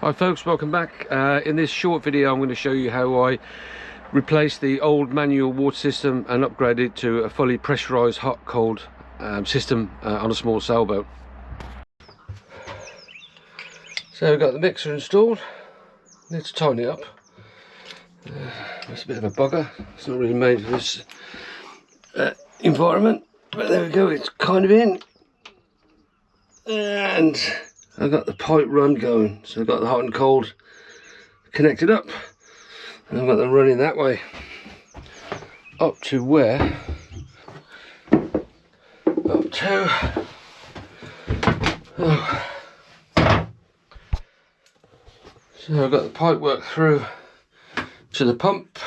Hi folks, welcome back. In this short video I'm going to show you how I replaced the old manual water system and upgraded it to a fully pressurized hot cold system on a small sailboat. So we've got the mixer installed. Need to tighten it up. It's a bit of a bugger. It's not really made for this environment, but there we go, it's kind of in. And I've got the pipe run going, so I've got the hot and cold connected up, and I've got them running that way up to where? Up to so I've got the pipe work through to the pump,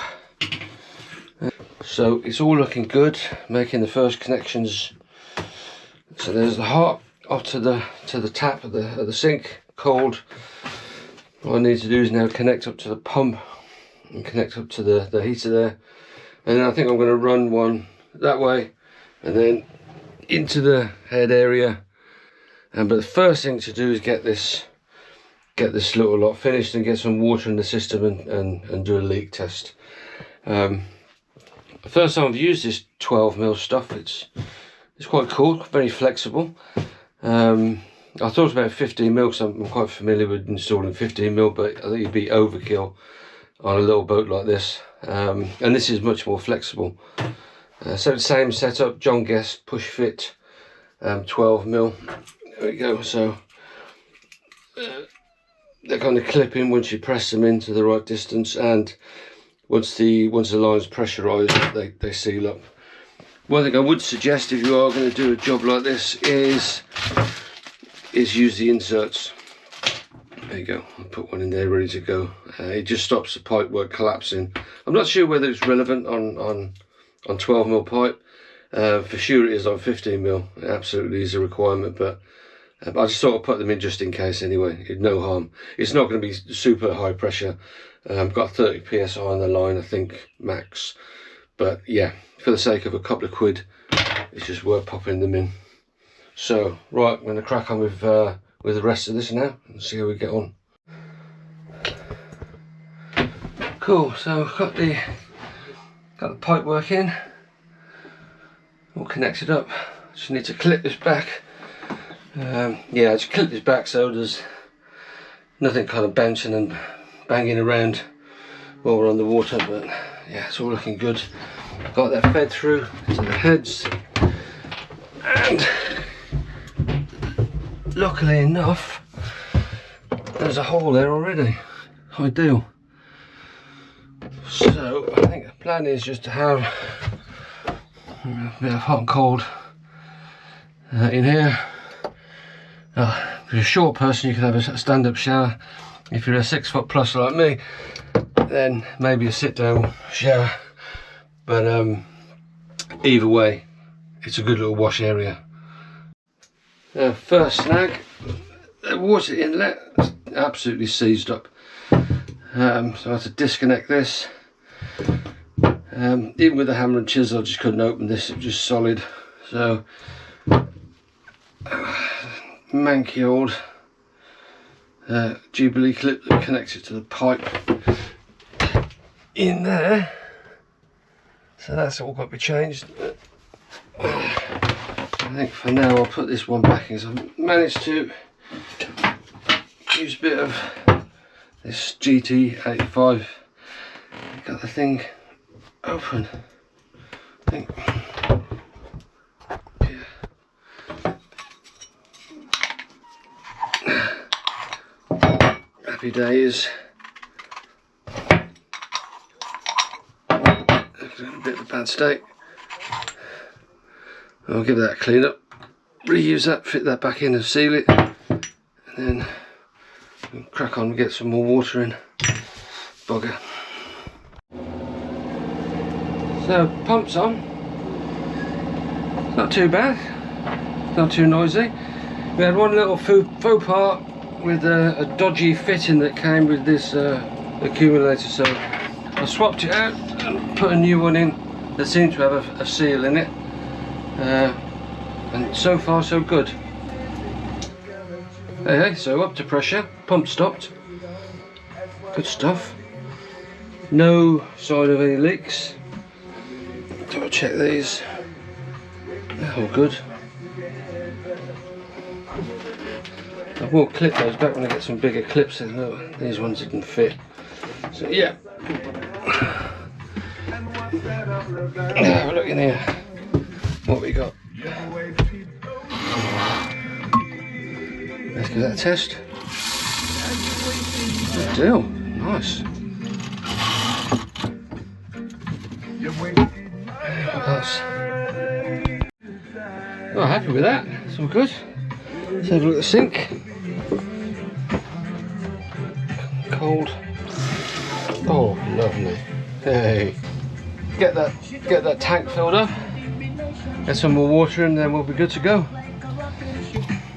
so it's all looking good, making the first connections. So there's the hot off to the tap of the sink, cold. What I need to do is now connect up to the pump and connect up to the heater there, and then I think I'm going to run one that way and then into the head area. But the first thing to do is get this little lot finished and get some water in the system and do a leak test. The first time I've used this 12mm stuff, it's quite cool, very flexible. I thought about 15mm because I'm quite familiar with installing 15mm, but I think it'd be overkill on a little boat like this. And this is much more flexible. So the same setup, John Guest push fit 12mm. There we go. So they're kind of clipping once you press them into the right distance, and once the line's pressurized, they seal up. One thing I would suggest if you are going to do a job like this is use the inserts. There you go, I'll put one in there ready to go. It just stops the pipe work collapsing. I'm not sure whether it's relevant on 12mm pipe. For sure it is on 15mm. It absolutely is a requirement, but I just thought I'd put them in just in case anyway. No harm. It's not going to be super high pressure. I've got 30 psi on the line, I think, max. But yeah, for the sake of a couple of quid, it's just worth popping them in. So right, I'm going to crack on with the rest of this now and see how we get on. Cool. So I've got the pipe work in, all connected up. Just need to clip this back. Yeah, I just clip this back so there's nothing kind of bouncing and banging around while we're on the water. But yeah, it's all looking good. Got that fed through to the heads, and luckily enough there's a hole there already. Ideal. So I think the plan is just to have a bit of hot and cold in here. If you're a short person, you can have a stand-up shower. If you're a 6 foot plus like me, then maybe a sit-down shower. But either way, it's a good little wash area. First snag, the water inlet is absolutely seized up. So I had to disconnect this. Even with the hammer and chisel, I just couldn't open this, it was just solid. So manky old Jubilee clip that connects it to the pipe in there. So that's all got to be changed. I think for now I'll put this one back in. So I've managed to use a bit of this GT85. Got the thing open, I think. Yeah. Happy days. A bit of a bad state. I'll give that a clean up, reuse that, fit that back in and seal it, and then crack on and get some more water in. Bugger. So pump's on. Not too bad, not too noisy. We had one little faux pas with a dodgy fitting that came with this accumulator, so I swapped it out and put a new one in that seemed to have a seal in it. And so far so good. Hey, so up to pressure, pump stopped. Good stuff. No sign of any leaks. Double check these. They're all good. I will clip those back when I get some bigger clips in. Look, these ones didn't fit. So yeah. Now have a look in here. What we got? Let's give that a test. Good deal. Nice. What else? Oh, happy with that. It's all good. Let's have a look at the sink. Cold. Oh, lovely. Hey. Get that tank filled up. Get some more water in, then we'll be good to go.